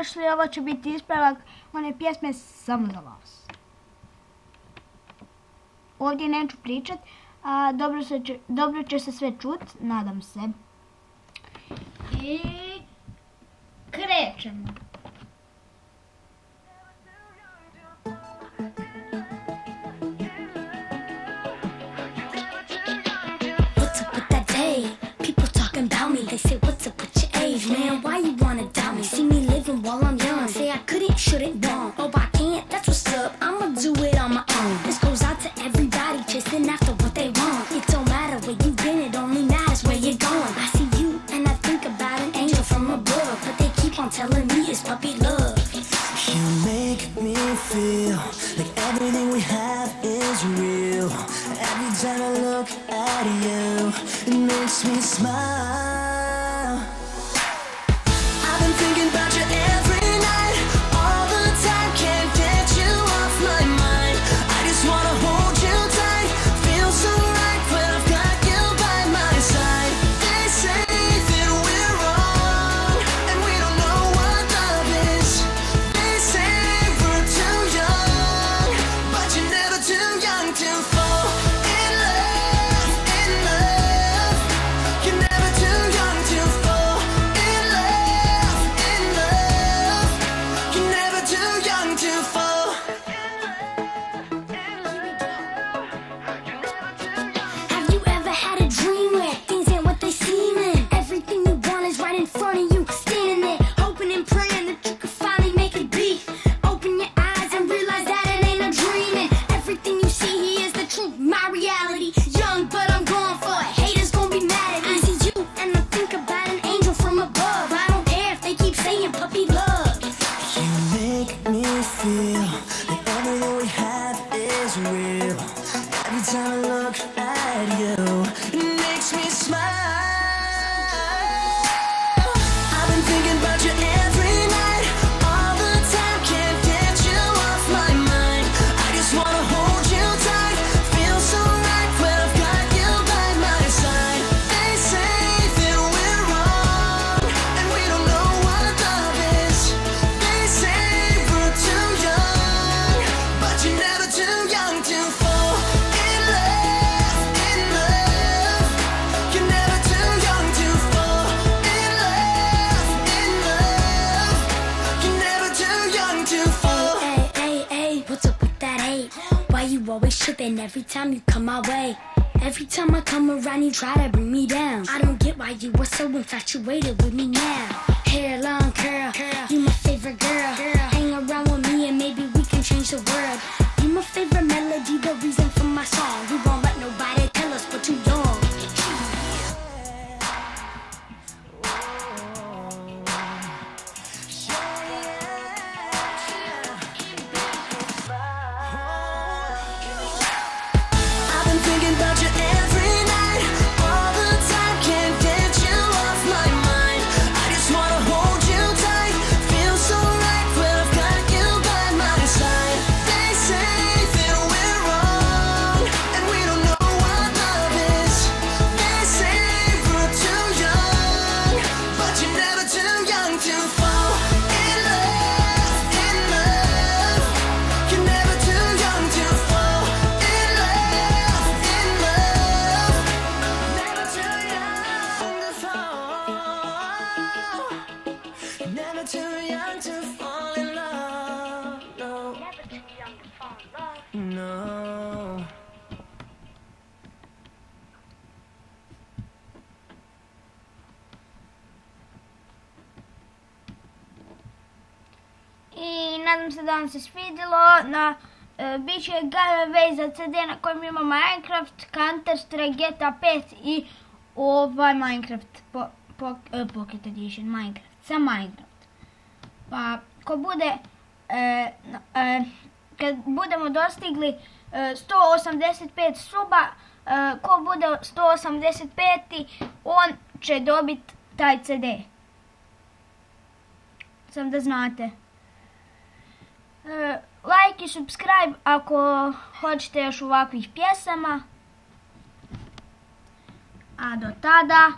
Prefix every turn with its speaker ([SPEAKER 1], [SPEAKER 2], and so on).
[SPEAKER 1] dobrodošli, ovo će biti ispravak one pjesme Samo za vas. Ovdje neću pričat, a dobro će se sve čut, nadam se. I krećemo.
[SPEAKER 2] They say, what's up with your age, man? Why you wanna doubt me? See me living while I'm young. Say I couldn't, shouldn't, won't. Oh, I can't, that's what's up. I'ma do it on my own. This goes out to everybody chasing after what they want. It don't matter where you've been, it only matters where you're going. I see you and I think about an angel from above, but they keep on telling me it's puppy love.
[SPEAKER 3] You make me feel like everything we have is real. Every time I look at you, it makes me smile. I've been thinking about you every night, all the time, can't get you off my mind. I just wanna hold you tight, feel so right when I've got you by my side. They say that we're wrong, and we don't know what love is. They say we're too young, but you're never too young to fall in love, in love. You're never too young to fall in love, in love. You're never too young to fall.
[SPEAKER 2] Have you ever had a dream where things ain't what they seem and everything you want is right in front of you, standing there, hoping and praying that you could finally make it be? Open your eyes and realize that it ain't a dream, and everything you see here is the truth, my reality. Young, but I'm going for it. Haters gonna be mad at me. I see you and I think about an angel from above. I don't care if they keep saying puppy love.
[SPEAKER 3] You make me feel like everything we have is real. Every time I look at you, it makes me smile. I've been thinking about you every night, all the time, can't get you off my mind. I just wanna hold you tight, feel so right when I've got you by my side. They say that we're wrong, and we don't know what love is. They say we're too young, but you're never too young to fall in love, in love. You're never too young to fall in love, in love. You're never too young to fall.
[SPEAKER 2] Hey, what's up with that hate? Why you always tripping every time you come my way? Every time I come around, you try to bring me down. I don't get why you were so infatuated with me now. Hair long curl, you my favorite girl. Hang around with me and maybe we can change the world. You my favorite melody, the reason for my song. We won't let nobody tell us we're too young.
[SPEAKER 3] I've been thinking about you every night, all the time, can't get you off my mind. I just wanna hold you tight, feel so right when I've got you by my side. They say that we're wrong, and we don't know what love is. They say we're too young, but you're never too young to fall in love, in love. You're never too young to fall in love, in love. Never too young to fall. Never too young to fall in love. No.
[SPEAKER 1] Never too young to fall in love.
[SPEAKER 3] No.
[SPEAKER 1] I nadam se da vam se svidjelo. Bit će giveaway za CD na kojem ima Minecraft, Counter Strike, GTA 5 i Minecraft Pocket Edition, Minecraft, sam Minecraft. Pa ko bude, kad budemo dostigli 185 suba, ko bude 185, on će dobiti taj CD. Sam da znate. Like i subscribe ako hoćete još ovakvih pjesama. A do tada...